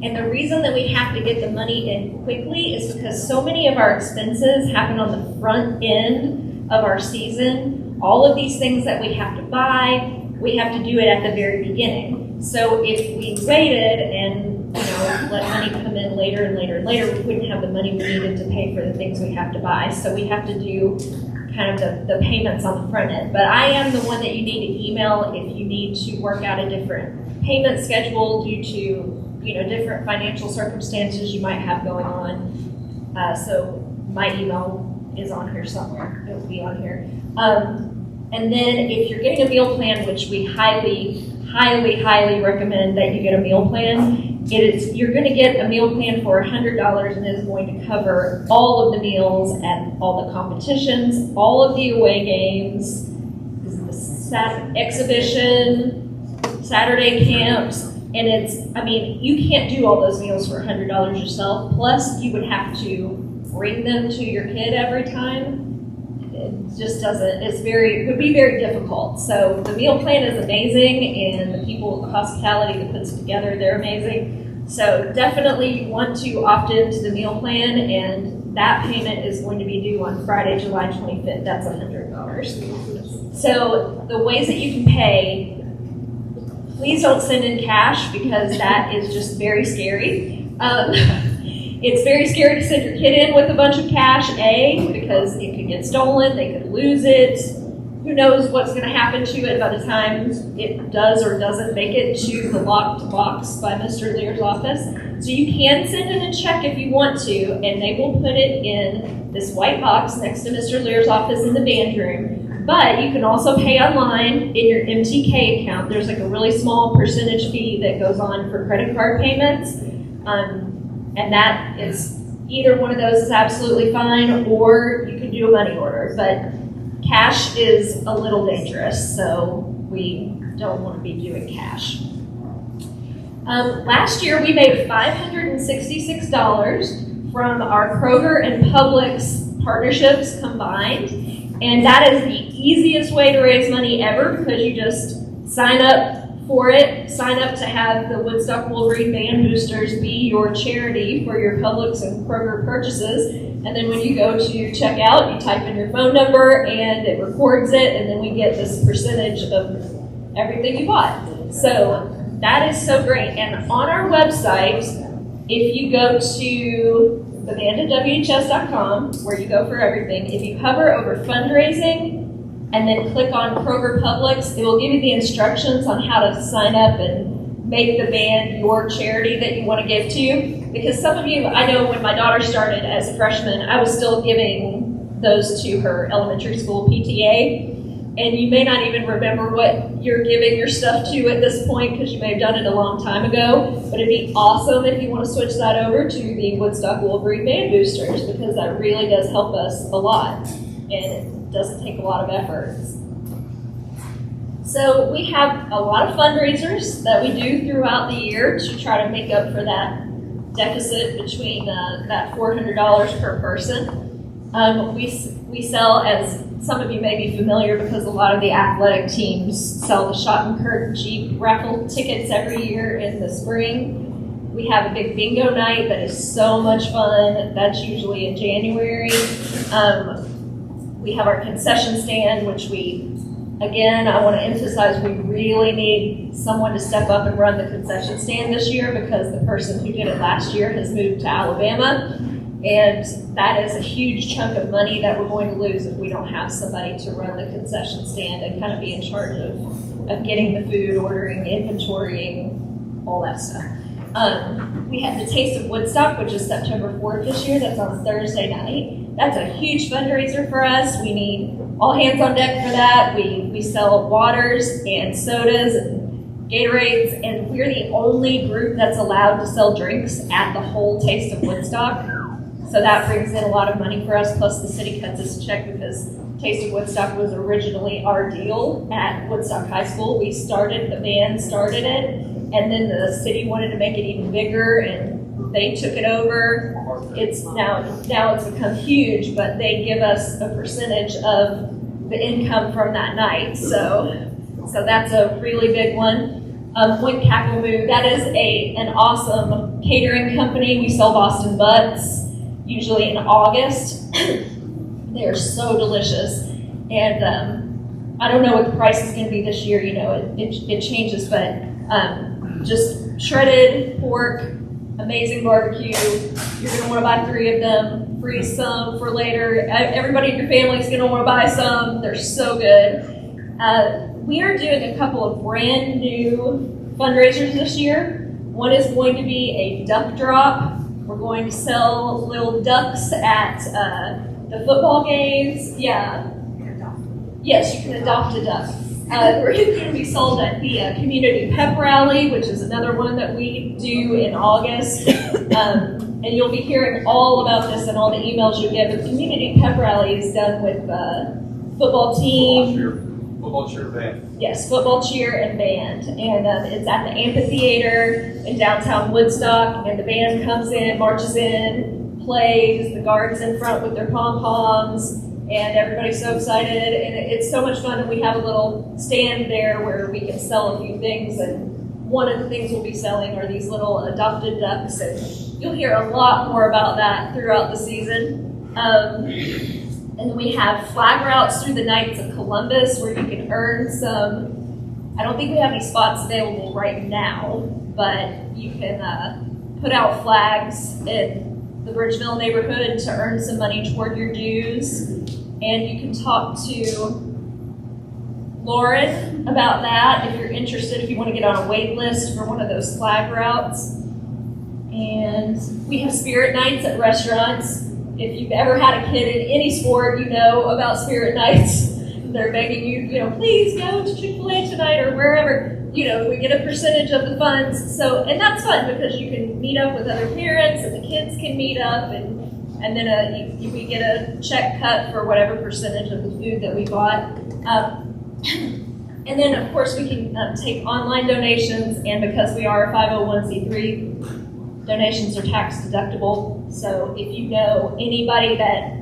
And the reason that we have to get the money in quickly is because so many of our expenses happen on the front end of our season. All of these things that we have to buy, we have to do it at the very beginning. So if we waited and let money come in later and later and later, we wouldn't have the money we needed to pay for the things we have to buy. So we have to do kind of the payments on the front end. But I am the one that you need to email if you need to work out a different payment schedule due to different financial circumstances you might have going on. So my email is on here somewhere. It will be on here. And then if you're getting a meal plan, which we highly, highly, highly recommend that you get a meal plan, you're going to get a meal plan for $100, and it is going to cover all of the meals and all the competitions, all of the away games, the exhibition, Saturday camps. And you can't do all those meals for $100 yourself. Plus, you would have to bring them to your kid every time. It just doesn't, it would be very difficult. So the meal plan is amazing, and the people, the hospitality that puts it together, they're amazing. So definitely you want to opt into the meal plan, and that payment is going to be due on Friday, July 25th. That's $100. So the ways that you can pay Please don't send in cash because that is just very scary. It's very scary to send your kid in with a bunch of cash, because it could get stolen, they could lose it. Who knows what's going to happen to it by the time it does or doesn't make it to the locked box by Mr. Lear's office. So you can send in a check if you want to, and they will put it in this white box next to Mr. Lear's office in the band room. But you can also pay online in your MTK account. There's like a really small percentage fee that goes on for credit card payments. And that is, either one of those is absolutely fine, or you can do a money order. But cash is a little dangerous, so we don't want to be doing cash. Last year, we made $566 from our Kroger and Publix partnerships combined. And that is the easiest way to raise money ever, because you just sign up for it, sign up to have the Woodstock Wolverine Band Boosters be your charity for your Publix and Kroger purchases. And then when you go to check out, you type in your phone number and it records it, and then we get this percentage of everything you bought. So that is so great. And on our website, if you go to theband@WHS.com, where you go for everything, if you hover over fundraising and then click on Kroger Publix, it will give you the instructions on how to sign up and make the band your charity that you want to give to. Because some of you, I know when my daughter started as a freshman, I was still giving those to her elementary school PTA. And you may not even remember what you're giving your stuff to at this point, because you may have done it a long time ago. But it'd be awesome if you want to switch that over to the Woodstock Wolverine Band Boosters, because that really does help us a lot. And it doesn't take a lot of effort. So we have a lot of fundraisers that we do throughout the year to try to make up for that deficit between that $400 per person. We sell, as some of you may be familiar, because a lot of the athletic teams sell the Shot and Curtain Jeep raffle tickets every year in the spring. We have a big bingo night that is so much fun. That's usually in January. We have our concession stand, which again, I want to emphasize, we really need someone to step up and run the concession stand this year, because the person who did it last year has moved to Alabama. And that is a huge chunk of money that we're going to lose if we don't have somebody to run the concession stand and kind of be in charge of getting the food, ordering, inventorying, all that stuff. We have the Taste of Woodstock, which is September 4th this year. That's on a Thursday night. That's a huge fundraiser for us. We need all hands on deck for that. We sell waters and sodas and Gatorades, and we're the only group that's allowed to sell drinks at the whole Taste of Woodstock. So that brings in a lot of money for us, plus the city cuts us a check, because Taste of Woodstock was originally our deal at Woodstock High School. The band started it, and then the city wanted to make it even bigger, and they took it over. It's now it's become huge, but they give us a percentage of the income from that night. So that's a really big one. Wink Cackle Moo, that is an awesome catering company. We sell Boston Butts, usually in August. They're so delicious. And I don't know what the price is going to be this year. It changes, but just shredded pork, amazing barbecue. You're going to want to buy 3 of them, freeze some for later. Everybody in your family is going to want to buy some. They're so good. We are doing a couple of brand new fundraisers this year. One is going to be a duck drop. We're going to sell little ducks at the football games. Yeah. Yes, you can adopt a duck. We're going to be sold at the community pep rally, which is another one that we do in August. And you'll be hearing all about this in all the emails you get. But the community pep rally is done with football team. Football cheer band. Yes, football cheer and band. And it's at the amphitheater in downtown Woodstock. And the band comes in, marches in, plays, the guards in front with their pom-poms. And everybody's so excited, and it's so much fun. And we have a little stand there where we can sell a few things. And one of the things we'll be selling are these little adopted ducks. And you'll hear a lot more about that throughout the season. And then we have flag routes through the Knights of Columbus, where you can earn some I don't think we have any spots available right now, but you can put out flags in the Bridgeville neighborhood to earn some money toward your dues. And you can talk to Lauren about that if you're interested, if you want to get on a wait list for one of those flag routes. And we have spirit nights at restaurants. If you've ever had a kid in any sport, you know about spirit nights. They're begging you, please go to Chick-fil-A tonight or wherever. We get a percentage of the funds. So, and that's fun because you can meet up with other parents and the kids can meet up, and then we get a check cut for whatever percentage of the food that we bought. And then, of course, we can take online donations, and because we are a 501c3, donations are tax deductible. So if you know anybody that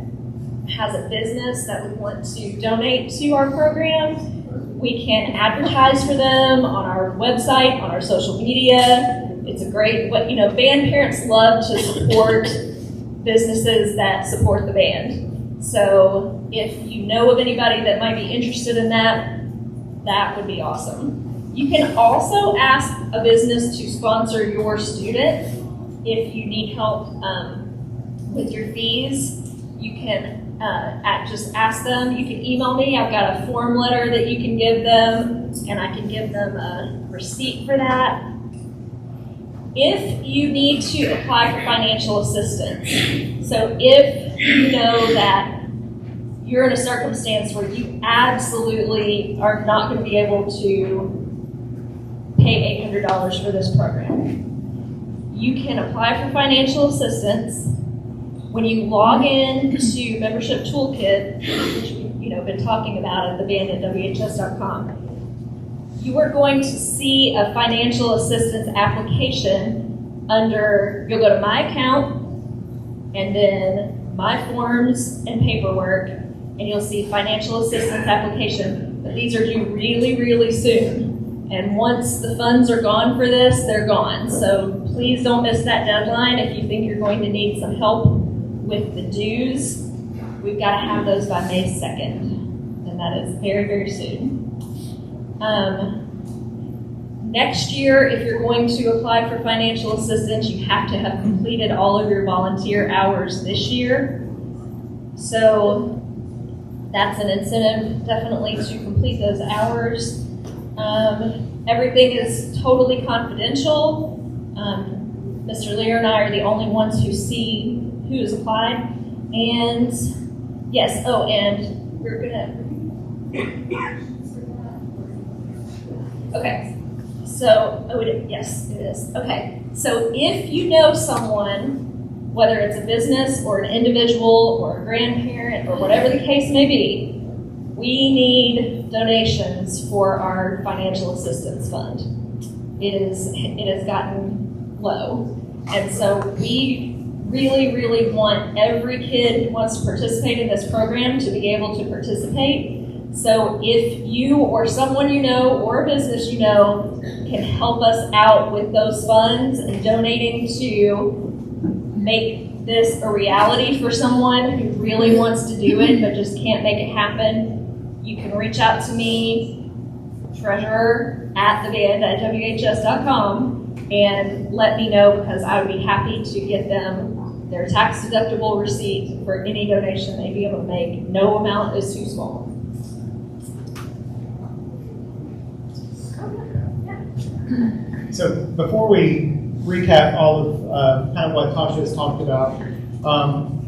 has a business that would want to donate to our program, we can advertise for them on our website, on our social media. It's a great, band parents love to support businesses that support the band. So if you know of anybody that might be interested in that, that would be awesome. You can also ask a business to sponsor your student if you need help with your fees. You can just ask them. You can email me. I've got a form letter that you can give them, and I can give them a receipt for that. If you need to apply for financial assistance, so if you know that you're in a circumstance where you absolutely are not going to be able to pay $800 for this program, you can apply for financial assistance. When you log in to Membership Toolkit, which we've been talking about at the band at WHS.com, you are going to see a financial assistance application under, you'll go to My Account, and then My Forms and Paperwork, and you'll see financial assistance application. But these are due really, really soon. And once the funds are gone for this, they're gone. So please don't miss that deadline if you think you're going to need some help with the dues. We've got to have those by May 2nd, and that is very, very soon. Next year, if you're going to apply for financial assistance, you have to have completed all of your volunteer hours this year. So that's an incentive, definitely, to complete those hours. Everything is totally confidential. Mr. Lear and I are the only ones who see who has applied. And yes, and we're gonna, okay. So, yes, it is. Okay, so if you know someone, whether it's a business or an individual or a grandparent or whatever the case may be, we need donations for our financial assistance fund. It has gotten low. And so we really, really want every kid who wants to participate in this program to be able to participate. So if you or someone you know or a business you know can help us out with those funds and donating to make this a reality for someone who really wants to do it but just can't make it happen, you can reach out to me, treasurer@theband@WHS.com, and let me know, because I would be happy to get them their tax deductible receipt for any donation they'd be able to make. No amount is too small. So before we recap all of kind of what Tasha has talked about,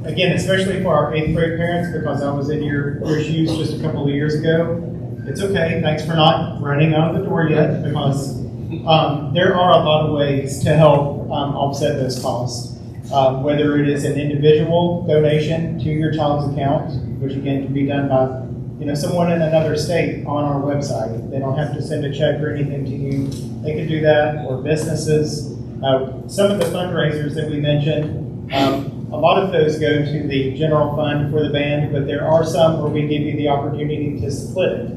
again, especially for our 8th grade parents, because I was in your shoes just a couple of years ago, it's okay. Thanks for not running out of the door yet, because there are a lot of ways to help offset those costs. Whether it is an individual donation to your child's account, which again can be done by someone in another state on our website. They don't have to send a check or anything to you. They can do that, or businesses. Some of the fundraisers that we mentioned, a lot of those go to the general fund for the band, but there are some where we give you the opportunity to split it.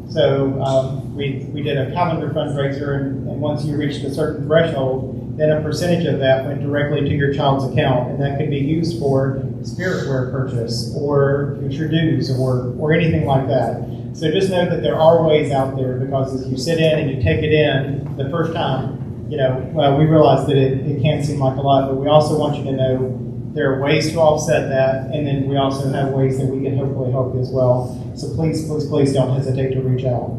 So we did a calendar fundraiser, and once you reached a certain threshold, then a percentage of that went directly to your child's account, and that could be used for spiritware purchase or future dues or anything like that. So just know that there are ways out there, because as you sit in and you take it in the first time, we realize that it can seem like a lot, but we also want you to know there are ways to offset that, and then we also have ways that we can hopefully help you as well. So please, please, please don't hesitate to reach out.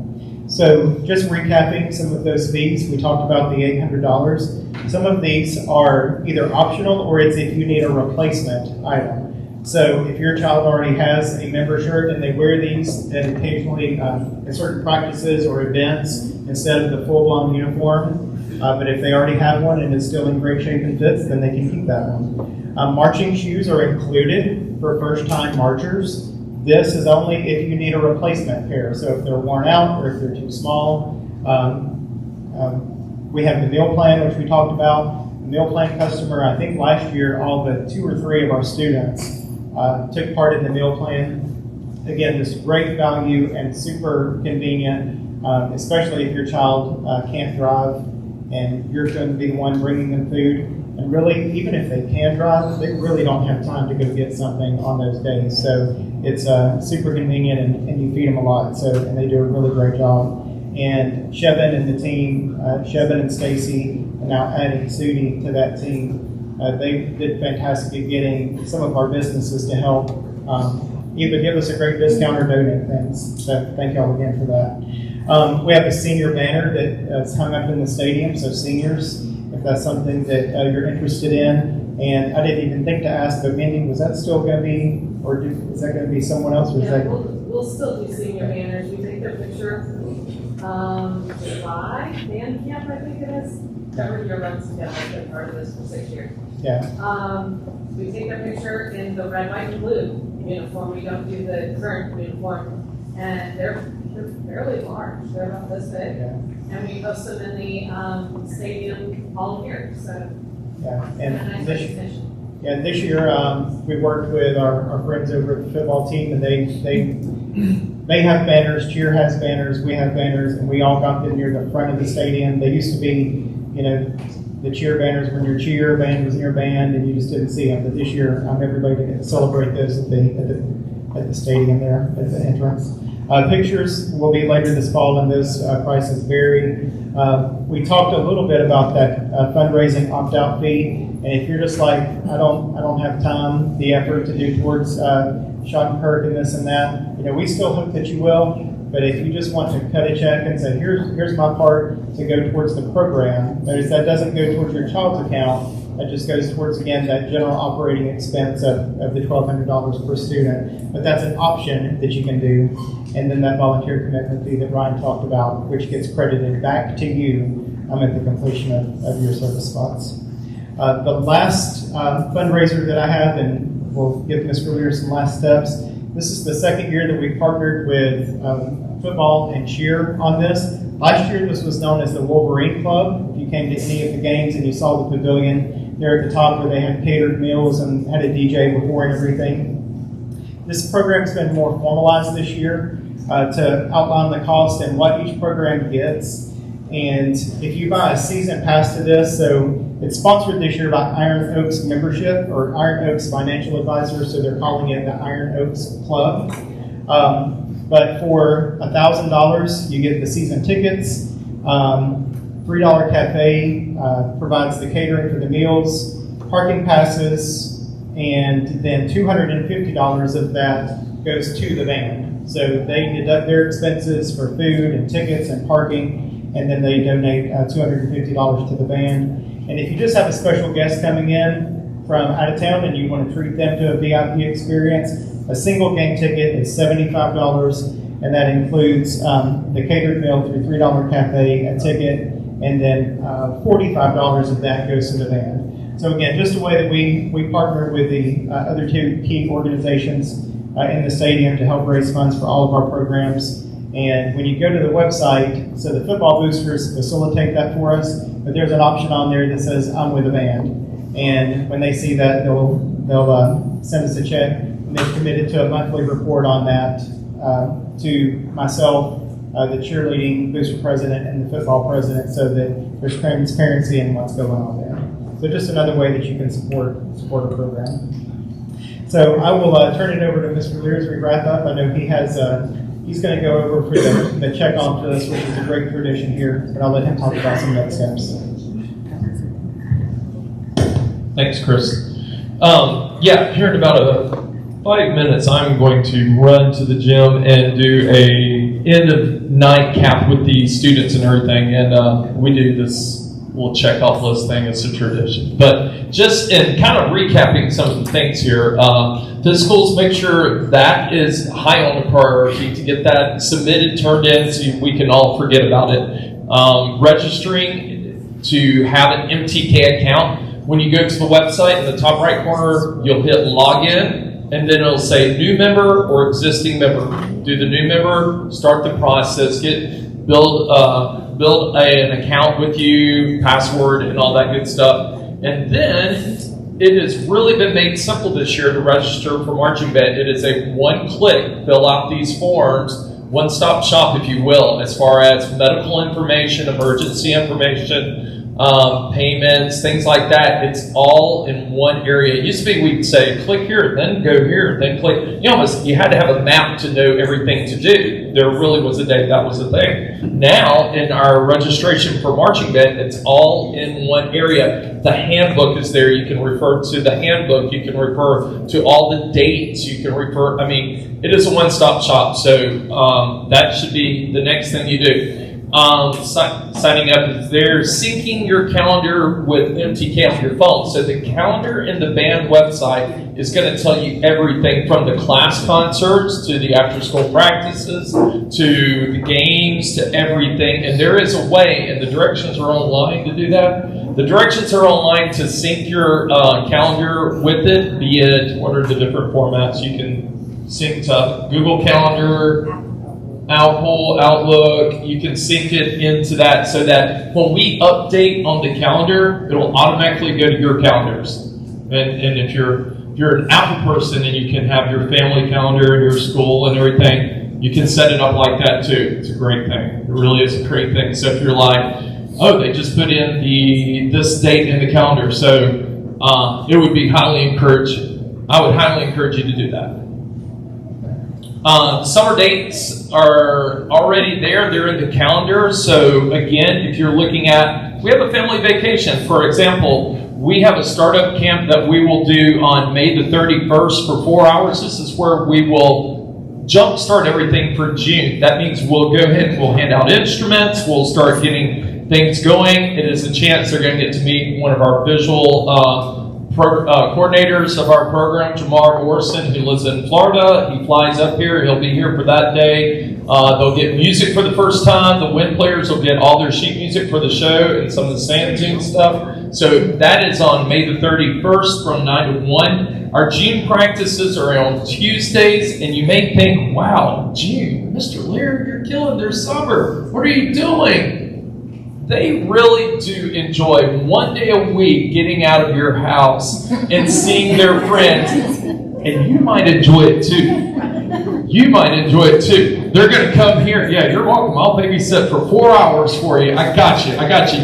So just recapping some of those fees, we talked about the $800. Some of these are either optional or it's if you need a replacement item. So if your child already has a member shirt and they wear these, then occasionally at certain practices or events instead of the full-blown uniform, but if they already have one and it's still in great shape and fits, then they can keep that one. Marching shoes are included for first-time marchers. This is only if you need a replacement pair. So if they're worn out or if they're too small. We have the meal plan, which we talked about. The meal plan customer, I think last year, all but 2 or 3 of our students took part in the meal plan. Again, this great value and super convenient, especially if your child can't drive and you're going to be the one bringing them food. And really, even if they can drive, they really don't have time to go get something on those days. So it's super convenient, and you feed them a lot. And they do a really great job. And Shevin and the team, Shevin and Stacy, and now adding Sudi to that team, they did fantastic at getting some of our businesses to help either give us a great discount or donate things. So thank y'all again for that. We have a senior banner that's hung up in the stadium, so seniors, if that's something that you're interested in. And I didn't even think to ask, but Mindy, was that still going to be, or is that going to be someone else? Yeah, we'll still do senior banners. We take their picture July, band camp, I think it is. Every year runs together. I've been part of this for 6 years. Yeah. We take their picture in the red, white, and blue uniform. We don't do the current uniform. And they're fairly large. They're about this big. Yeah. And we post them in the stadium all year. So Yeah. a nice recognition. This year we worked with our friends over at the football team, and they have banners. Cheer has banners. We have banners, and we all got them near the front of the stadium. They used to be, the cheer banners when your cheer band was in your band, and you just didn't see them. But this year, everybody to celebrate those at the stadium there at the entrance. Pictures will be later this fall, and those prices vary. We talked a little bit about that fundraising opt-out fee, and if you're just like, I don't have time, the effort to do towards Sean Kirk and this and that, we still hope that you will. But if you just want to cut a check and say, here's my part to go towards the program, notice that doesn't go towards your child's account. That just goes towards, again, that general operating expense of the $1,200 per student. But that's an option that you can do. And then that volunteer commitment fee that Ryan talked about, which gets credited back to you at the completion of your service spots. The last fundraiser that I have, and we'll give Ms. Greer some last steps. This is the second year that we partnered with football and cheer on this. Last year, this was known as the Wolverine Club. If you came to any of the games and you saw the pavilion there at the top where they had catered meals and had a DJ before and everything. This program's been more formalized this year to outline the cost and what each program gets. And if you buy a season pass to this, so it's sponsored this year by Iron Oaks Membership or Iron Oaks Financial Advisor, so they're calling it the Iron Oaks Club. But for $1,000, you get the season tickets. $3 cafe provides the catering for the meals, parking passes, and then $250 of that goes to the band. So they deduct their expenses for food and tickets and parking, and then they donate $250 to the band. And if you just have a special guest coming in from out of town and you want to treat them to a VIP experience, a single game ticket is $75, and that includes the catered meal through $3 cafe, a ticket, and then $45 of that goes to the band. So again, just a way that we partner with the other 2 key organizations in the stadium to help raise funds for all of our programs. And when you go to the website, so the football boosters facilitate that for us, but there's an option on there that says, I'm with a band. And when they see that, they'll send us a check, and they've committed to a monthly report on that to myself, the cheerleading booster president, and the football president, so that there's transparency in what's going on there. So just another way that you can support a program. So I will turn it over to Mr. Lear as we wrap up. I know he has he's going to go over for the check-off to us, which is a great tradition here, but I'll let him talk about some next steps. Thanks, Chris. Here in about 5 minutes, I'm going to run to the gym and do a end of night cap with the students and everything, and we do this little check off list thing. It's a tradition. But just in kind of recapping some of the things here, physicals, make sure that is high on the priority to get that submitted, turned in, so we can all forget about it. Registering to have an MTK account. When you go to the website, in the top right corner, you'll hit login, and then it'll say new member or existing member. Do the new member, start the process, build an account with you, password, and all that good stuff. And then it has really been made simple this year to register for marching band. It is a one-click, fill out these forms, one-stop shop, if you will, as far as medical information, emergency information, payments, things like that. It's all in one area. It used to be we'd say, click here, then go here, then click. You had to have a map to know everything to do. There really was a day that was a thing. Now, in our registration for marching band, it's all in one area. The handbook is there. You can refer to the handbook. You can refer to all the dates. You can refer, it is a one-stop shop. So that should be the next thing you do. Signing up is there. Syncing your calendar with MTK on your phone. So the calendar in the band website is going to tell you everything from the class concerts to the after-school practices to the games to everything. And there is a way, and the directions are online to do that. The directions are online to sync your calendar with it, be it, what are the different formats? You can sync to Google Calendar, Apple, Outlook. You can sync it into that so that when we update on the calendar, it'll automatically go to your calendars. And if you're an Apple person and you can have your family calendar and your school and everything, you can set it up like that too. It's a great thing. It really is a great thing. So if you're like, oh, they just put in this date in the calendar, so it would be highly encouraged. I would highly encourage you to do that. Summer dates are already there. They're in the calendar. So again, if you're looking at, we have a family vacation. For example, we have a startup camp that we will do on May the 31st for 4 hours. This is where we will jumpstart everything for June. That means we'll go ahead and we'll hand out instruments. We'll start getting things going. It is a chance they're going to get to meet one of our visual coordinators of our program, Jamar Morrison, who lives in Florida. He flies up here. He'll be here for that day. They'll get music for the first time. The wind players will get all their sheet music for the show and some of the sand tune stuff. So that is on May the 31st from 9 to 1. Our June practices are on Tuesdays, and you may think, wow, June, Mr. Lear, you're killing their summer. What are you doing? They really do enjoy 1 day a week getting out of your house and seeing their friends. And you might enjoy it too. You might enjoy it too. They're going to come here. Yeah, you're welcome. I'll babysit for 4 hours for you. I got you.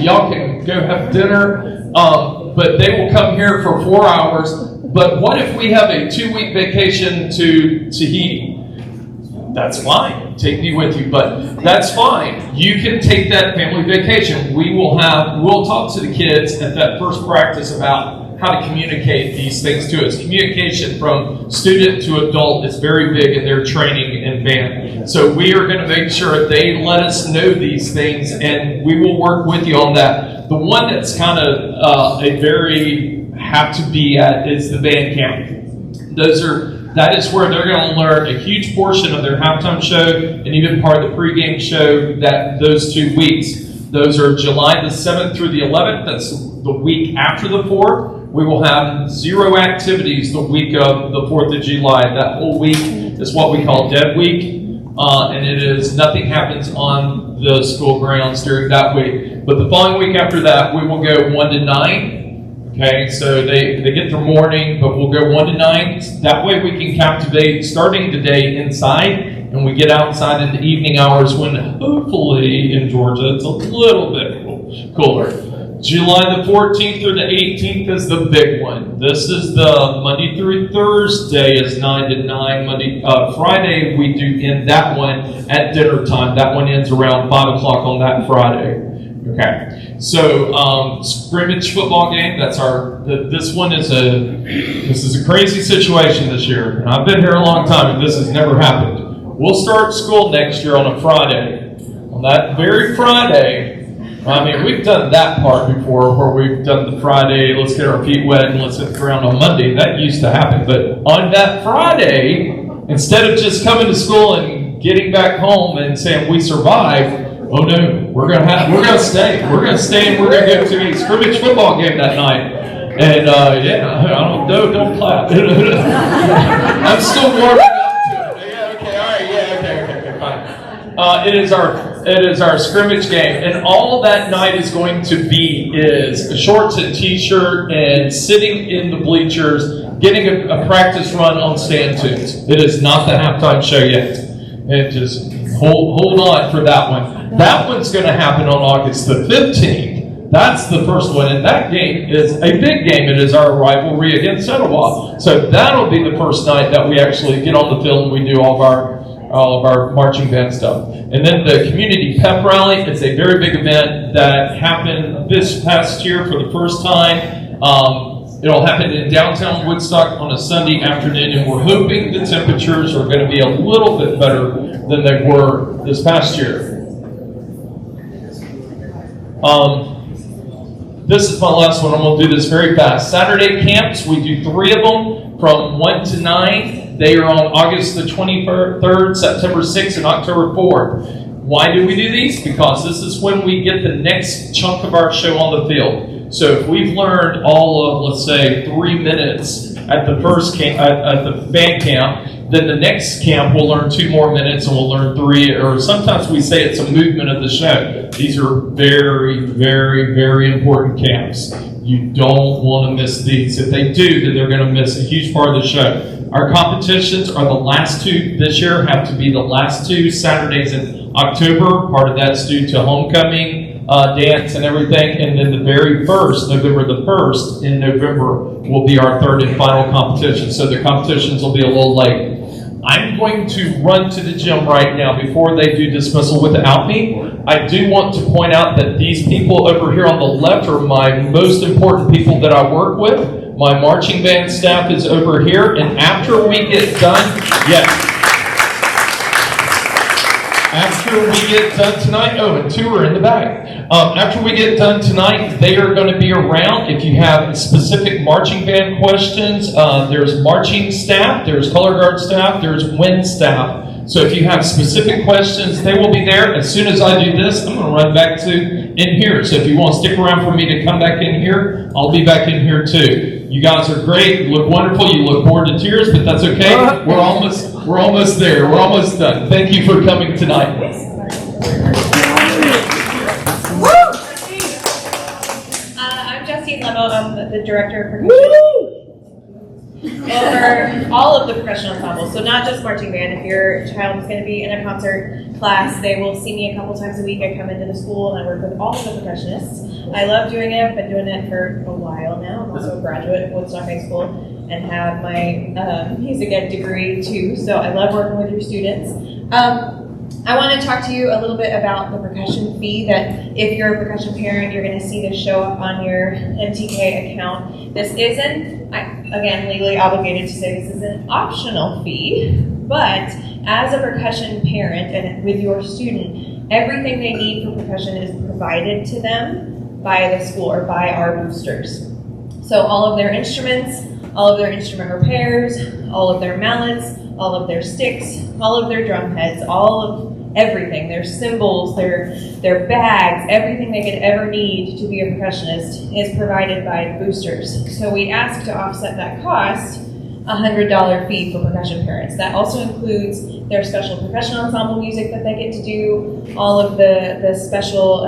Y'all can go have dinner. But they will come here for 4 hours. But what if we have a 2-week vacation to Tahiti? That's fine. Take me with you, but that's fine. You can take that family vacation. We'll talk to the kids at that first practice about how to communicate these things to us. Communication from student to adult is very big in their training in band. So we are going to make sure they let us know these things, and we will work with you on that. The one that's kind of a very have to be at is the band camp. That is where they're going to learn a huge portion of their halftime show and even part of the pregame show those 2 weeks. Those are July the 7th through the 11th. That's the week after the 4th. We will have 0 activities the week of the 4th of July. That whole week is what we call Dead Week. And it is nothing happens on the school grounds during that week. But the following week after that, we will go 1 to 9. Okay, so they get their morning, but we'll go 1 to 9. That way we can captivate starting the day inside, and we get outside in the evening hours when hopefully in Georgia it's a little bit cooler. July the 14th through the 18th is the big one. This is the Monday through Thursday is 9 to 9. Friday we do end that one at dinner time. That one ends around 5 o'clock on that Friday. Okay, so scrimmage football game. That's this is a crazy situation this year. And I've been here a long time, and this has never happened. We'll start school next year on a Friday. On that very Friday, I mean, we've done that part before, where we've done the Friday. Let's get our feet wet and let's hit the ground on Monday. That used to happen, but on that Friday, instead of just coming to school and getting back home and saying we survived. Oh no, we're gonna stay. We're gonna stay and we're gonna go to a scrimmage football game that night. And don't clap. I'm still warming up to it. Yeah, okay, all right, okay, fine. It is our scrimmage game, and all that night is going to be is shorts and t-shirt and sitting in the bleachers, getting a practice run on stand tunes. It is not the halftime show yet. And just hold on for that one. That one's going to happen on August the 15th. That's the first one, and that game is a big game. It is our rivalry against Etowah. So that'll be the first night that we actually get on the field and we do all of our marching band stuff. And then the community pep rally. It's a very big event that happened this past year for the first time. It'll happen in downtown Woodstock on a Sunday afternoon, and we're hoping the temperatures are going to be a little bit better than they were this past year. This is my last one. I'm going to do this very fast. Saturday camps, we do 3 of them from 1 to 9. They are on August the 23rd, September 6th, and October 4th. Why do we do these? Because this is when we get the next chunk of our show on the field. So if we've learned all of, let's say, 3 minutes at the first camp, at the band camp, then the next camp we'll learn 2 more minutes and we'll learn 3, or sometimes we say it's a movement of the show. These are very, very, very important camps. You don't want to miss these. If they do, then they're going to miss a huge part of the show. Our competitions are the last 2 this year, have to be the last 2 Saturdays in October. Part of that's due to homecoming, dance and everything, and then the very first, November the 1st in November, will be our 3rd and final competition. So the competitions will be a little late. I'm going to run to the gym right now before they do dismissal without me. I do want to point out that these people over here on the left are my most important people that I work with. My marching band staff is over here, and after we get done, after we get done tonight, and 2 are in the back. After we get done tonight, they are going to be around. If you have specific marching band questions, there's marching staff, there's color guard staff, there's wind staff. So if you have specific questions, they will be there. As soon as I do this, I'm going to run back to in here. So if you want to stick around for me to come back in here, I'll be back in here too. You guys are great. You look wonderful. You look bored to tears, but that's okay. We're almost there. We're almost done. Thank you for coming tonight. I'm Justine Lemo. I'm the director of percussion over all of the percussion ensembles. So not just marching band. If your child is going to be in a concert class, they will see me a couple times a week. I come into the school and I work with all of the percussionists. I love doing it. I've been doing it for a while now. I'm also a graduate of Woodstock High School and have my music ed degree too. So I love working with your students. I want to talk to you a little bit about the percussion fee, that if you're a percussion parent, you're going to see this show up on your MTK account. This isn't, again, legally obligated to say this is an optional fee, but as a percussion parent and with your student, everything they need for percussion is provided to them by the school or by our boosters. So all of their instruments, all of their instrument repairs, all of their mallets, all of their sticks, all of their drum heads, all of everything, their cymbals, their bags, everything they could ever need to be a percussionist is provided by boosters. So we ask to offset that cost, $100 fee for percussion parents. That also includes their special percussion ensemble music that they get to do, all of the special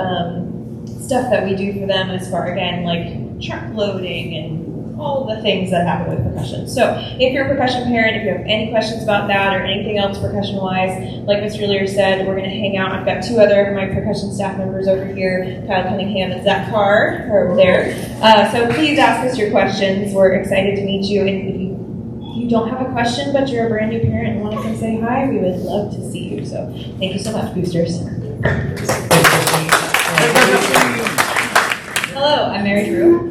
stuff that we do for them as far, again, like truck loading and all the things that happen with percussion. So if you're a percussion parent, if you have any questions about that or anything else percussion-wise, like Mr. Lear said, we're going to hang out. I've got two other of my percussion staff members over here, Kyle Cunningham and Zach Carr, are over there. So please ask us your questions. We're excited to meet you. And if you don't have a question, but you're a brand new parent and want to come say hi, we would love to see you. So thank you so much, boosters. Hello, I'm Mary Drew.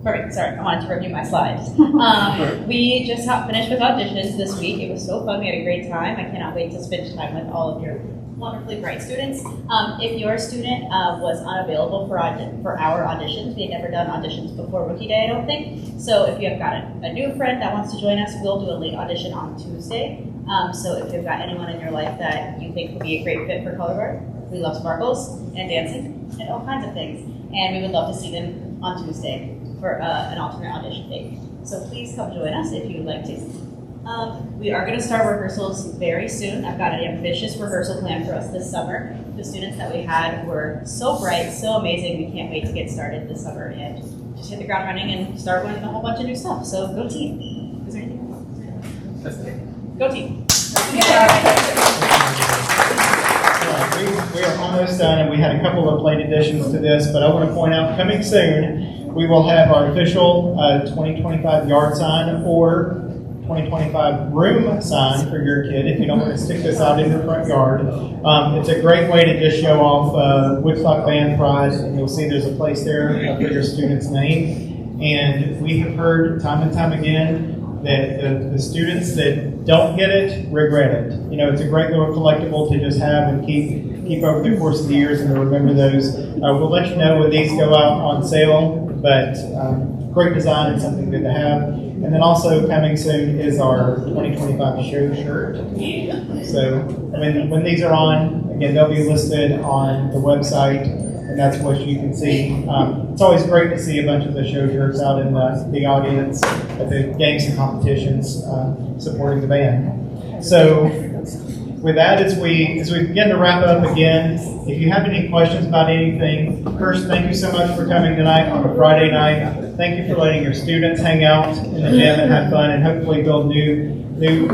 Perfect, sorry, I wanted to review my slides. We just finished with auditions this week. It was so fun, we had a great time. I cannot wait to spend time with all of your wonderfully bright students. If your student was unavailable for our auditions, we had never done auditions before Rookie Day, I don't think. So if you have got a new friend that wants to join us, we'll do a late audition on Tuesday. So if you've got anyone in your life that you think would be a great fit for Color Guard, we love sparkles and dancing and all kinds of things. And we would love to see them on Tuesday for an alternate audition date. So please come join us if you would like to. We are going to start rehearsals very soon. I've got an ambitious rehearsal plan for us this summer. The students that we had were so bright, so amazing. We can't wait to get started this summer and just hit the ground running and start learning a whole bunch of new stuff. So go team. Is there anything else? Go team. We are almost done, and we had a couple of late additions to this, but I want to point out, coming soon, we will have our official 2025 yard sign or 2025 room sign for your kid if you don't want to stick this out in your front yard. It's a great way to just show off Woodstock Band Pride, and you'll see there's a place there for your student's name. And we have heard time and time again that the students that don't get it regret it. You know, it's a great little collectible to just have and keep over the course of the years and to remember those. We'll let you know when these go out on sale, but great design and something good to have. And then also coming soon is our 2025 show shirt. So when these are on, again, they'll be listed on the website, and that's what you can see. It's always great to see a bunch of the show shirts out in the audience at the games and competitions supporting the band. So with that, as we begin to wrap up again, if you have any questions about anything, first, thank you so much for coming tonight on a Friday night. Thank you for letting your students hang out in the gym and have fun and hopefully build new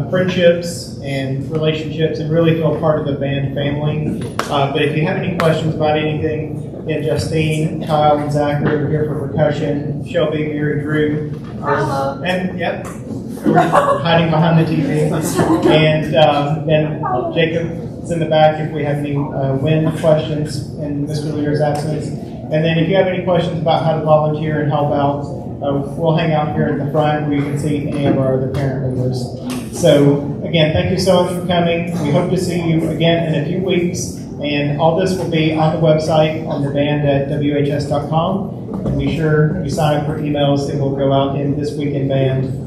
friendships and relationships and really feel part of the band family. But if you have any questions about anything, Justine, Kyle, and Zach are over here for percussion. Shelby, Mary, Drew. And yep. We're hiding behind the TV. And then Jacob's in the back if we have any wind questions in Mr. Lear's absence. And then if you have any questions about how to volunteer and help out, we'll hang out here in the front where you can see any of our other parent leaders. So again, thank you so much for coming. We hope to see you again in a few weeks. And all this will be on the website on the band at WHS.com. And be sure you sign up for emails. It will go out in This Week in Band.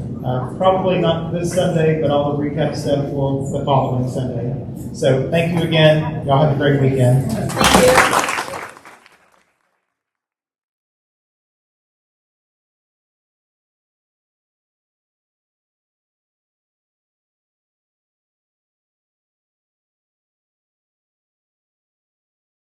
Probably not this Sunday, but all the recap stuff will the following Sunday. So thank you again. Y'all have a great weekend. Thank you.